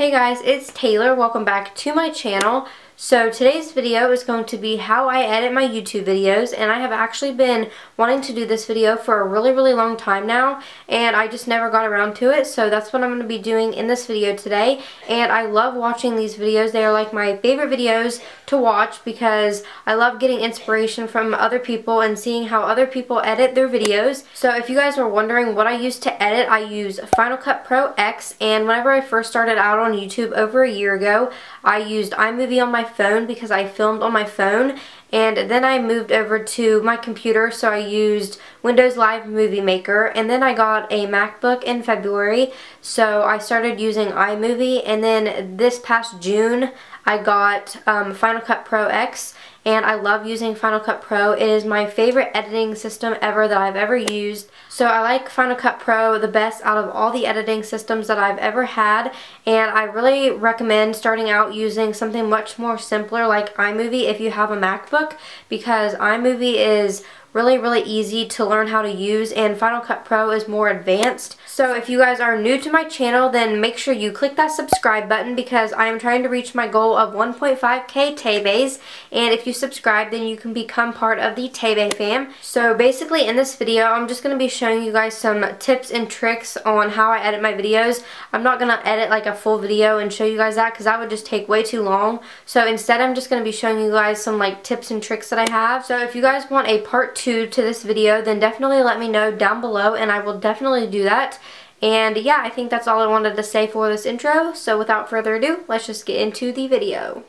Hey guys, it's Taylor. Welcome back to my channel. So today's video is going to be how I edit my YouTube videos, and I have actually been wanting to do this video for a really long time now, and I just never got around to it. So that's what I'm going to be doing in this video today, and I love watching these videos. They are like my favorite videos to watch because I love getting inspiration from other people and seeing how other people edit their videos. So if you guys were wondering what I use to edit, I use Final Cut Pro X, and whenever I first started out on YouTube over a year ago, I used iMovie on my phone because I filmed on my phone, and then I moved over to my computer, so I used Windows Live Movie Maker, and then I got a MacBook in February, so I started using iMovie, and then this past June I got Final Cut Pro X, and I love using Final Cut Pro. It is my favorite editing system ever that I've ever used. So I like Final Cut Pro the best out of all the editing systems that I've ever had, and I really recommend starting out using something much more simpler like iMovie if you have a MacBook, because iMovie is really easy to learn how to use, and Final Cut Pro is more advanced. So if you guys are new to my channel, then make sure you click that subscribe button because I am trying to reach my goal of 1.5k Taybes, and if you subscribe then you can become part of the Taybay fam. So basically in this video I'm just going to be showing you guys some tips and tricks on how I edit my videos. I'm not going to edit like a full video and show you guys that because that would just take way too long. So instead I'm just going to be showing you guys some like tips and tricks that I have. So if you guys want a part 2 to this video, then definitely let me know down below and I will definitely do that. And yeah, I think that's all I wanted to say for this intro. So without further ado, let's just get into the video.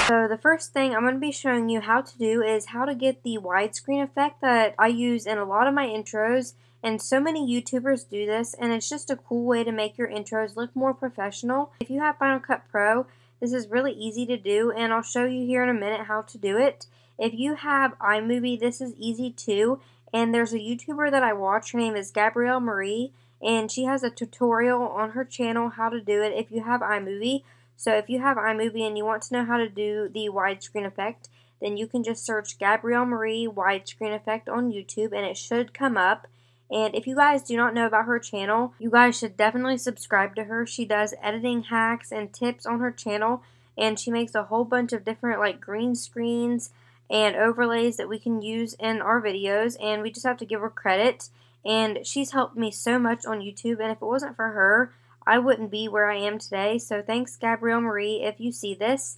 So the first thing I'm going to be showing you how to do is how to get the widescreen effect that I use in a lot of my intros, and so many YouTubers do this, and it's just a cool way to make your intros look more professional. If you have Final Cut Pro, this is really easy to do, and I'll show you here in a minute how to do it. If you have iMovie, this is easy too, and there's a YouTuber that I watch. Her name is Gabrielle Marie, and she has a tutorial on her channel how to do it if you have iMovie. So if you have iMovie and you want to know how to do the widescreen effect, then you can just search Gabrielle Marie widescreen effect on YouTube and it should come up. And if you guys do not know about her channel, you guys should definitely subscribe to her. She does editing hacks and tips on her channel, and she makes a whole bunch of different like green screens and overlays that we can use in our videos, and we just have to give her credit. And she's helped me so much on YouTube, and if it wasn't for her, I wouldn't be where I am today. So thanks, Gabrielle Marie, if you see this.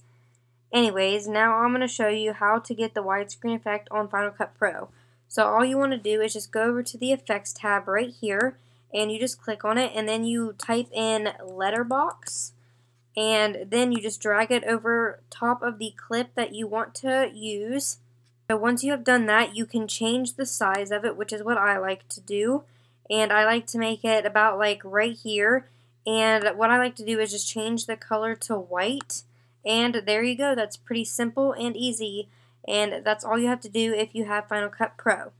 Anyways, now I'm going to show you how to get the widescreen effect on Final Cut Pro. So all you want to do is just go over to the effects tab right here, and you just click on it, and then you type in letterbox, and then you just drag it over top of the clip that you want to use. So once you have done that, you can change the size of it, which is what I like to do, and I like to make it about like right here. And what I like to do is just change the color to white, and there you go. That's pretty simple and easy, and that's all you have to do if you have Final Cut Pro.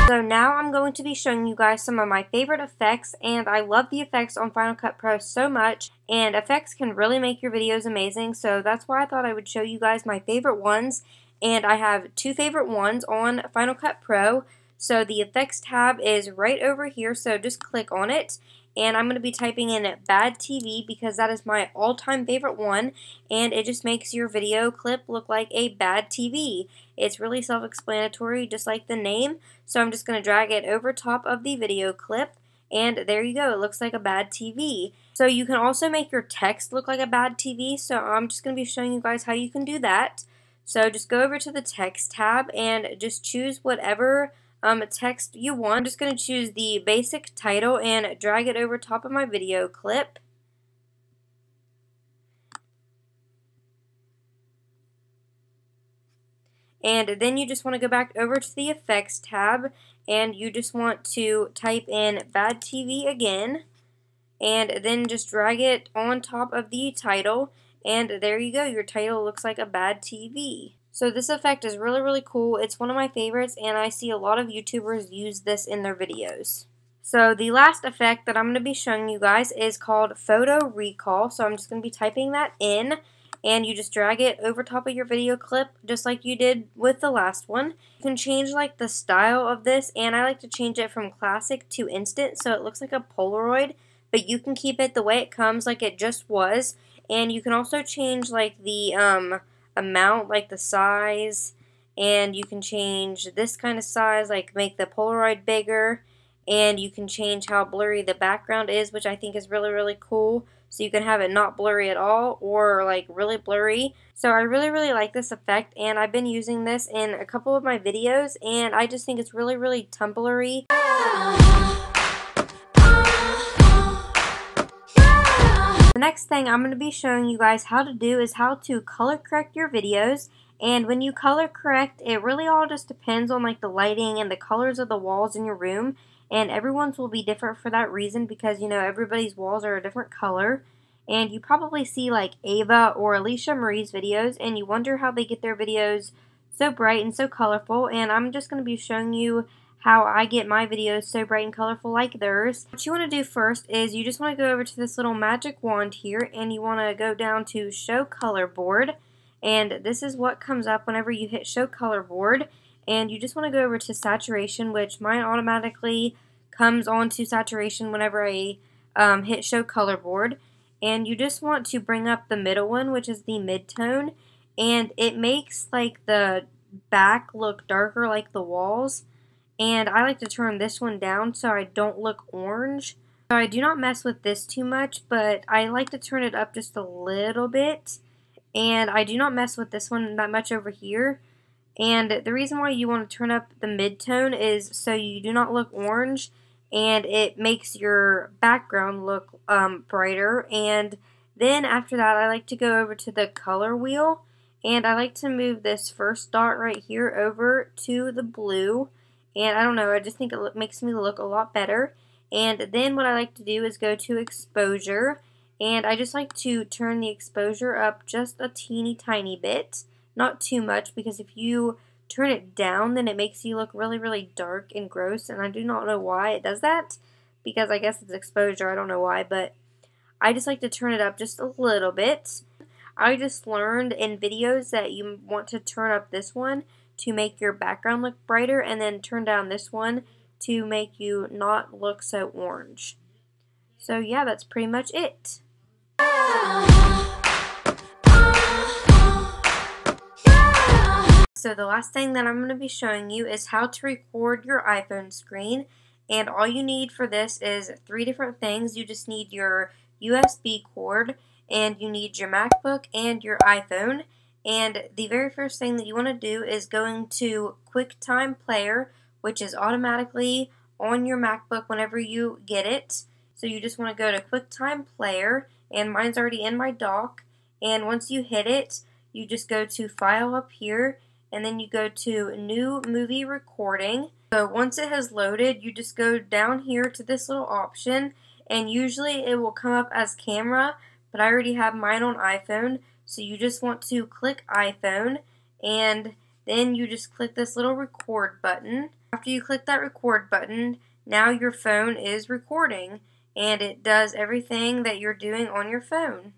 So now I'm going to be showing you guys some of my favorite effects, and I love the effects on Final Cut Pro so much, and effects can really make your videos amazing, so that's why I thought I would show you guys my favorite ones, and I have two favorite ones on Final Cut Pro. So the effects tab is right over here, so just click on it, and I'm going to be typing in Bad TV because that is my all-time favorite one, and it just makes your video clip look like a bad TV. It's really self-explanatory, just like the name, so I'm just going to drag it over top of the video clip, and there you go, it looks like a bad TV. So you can also make your text look like a bad TV, so I'm just going to be showing you guys how you can do that. So just go over to the text tab and just choose whatever text you want. I'm just going to choose the basic title and drag it over top of my video clip. And then you just want to go back over to the effects tab and you just want to type in Bad TV again, and then just drag it on top of the title, and there you go, your title looks like a bad TV. So this effect is really cool. It's one of my favorites, and I see a lot of YouTubers use this in their videos. So the last effect that I'm going to be showing you guys is called Photo Recall. So I'm just going to be typing that in, and you just drag it over top of your video clip just like you did with the last one. You can change like the style of this, and I like to change it from classic to instant so it looks like a Polaroid, but you can keep it the way it comes like it just was. And you can also change like the amount, like the size, and you can change this kind of size, like make the Polaroid bigger, and you can change how blurry the background is, which I think is really, really cool. So you can have it not blurry at all or like really blurry. So I really, really like this effect, and I've been using this in a couple of my videos, and I just think it's really, really Tumblr-y. The next thing I'm going to be showing you guys how to do is how to color correct your videos. And when you color correct, it really all just depends on like the lighting and the colors of the walls in your room. And everyone's will be different for that reason, because you know everybody's walls are a different color. And you probably see like Ava or Alicia Marie's videos and you wonder how they get their videos so bright and so colorful. And I'm just going to be showing you how I get my videos so bright and colorful like theirs. What you want to do first is you just want to go over to this little magic wand here, and you want to go down to show color board, and this is what comes up whenever you hit show color board. And you just want to go over to saturation, which mine automatically comes on to saturation whenever I hit show color board. And you just want to bring up the middle one, which is the mid-tone, and it makes like the back look darker like the walls. And I like to turn this one down so I don't look orange. So I do not mess with this too much, but I like to turn it up just a little bit. And I do not mess with this one that much over here. And the reason why you want to turn up the mid-tone is so you do not look orange, and it makes your background look brighter. And then after that, I like to go over to the color wheel, and I like to move this first dot right here over to the blue. And I don't know, I just think it makes me look a lot better. And then what I like to do is go to exposure, and I just like to turn the exposure up just a teeny tiny bit. Not too much, because if you turn it down, then it makes you look really, really dark and gross, and I do not know why it does that, because I guess it's exposure, I don't know why, but I just like to turn it up just a little bit. I just learned in videos that you want to turn up this one to make your background look brighter, and then turn down this one to make you not look so orange. So yeah, that's pretty much it. So the last thing that I'm going to be showing you is how to record your iPhone screen. And all you need for this is 3 different things. You just need your USB cord, and you need your MacBook and your iPhone. And the very first thing that you want to do is going to QuickTime Player, which is automatically on your MacBook whenever you get it. So you just want to go to QuickTime Player, and mine's already in my dock. And once you hit it, you just go to File up here, and then you go to New Movie Recording. So once it has loaded, you just go down here to this little option, and usually it will come up as camera, but I already have mine on iPhone. So you just want to click iPhone, and then you just click this little record button. After you click that record button, now your phone is recording, and it does everything that you're doing on your phone.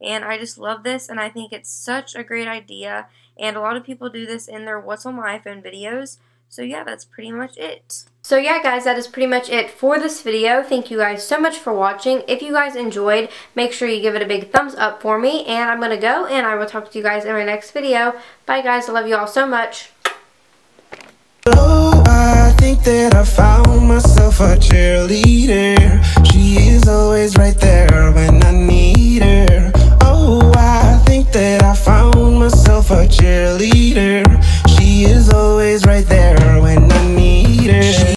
And I just love this, and I think it's such a great idea, and a lot of people do this in their What's on My iPhone videos. So yeah, that's pretty much it. So yeah guys, that is pretty much it for this video. Thank you guys so much for watching. If you guys enjoyed, make sure you give it a big thumbs up for me. And I'm going to go, and I will talk to you guys in my next video. Bye guys, I love you all so much. Oh, I think that I found myself a cheerleader. She is always right there.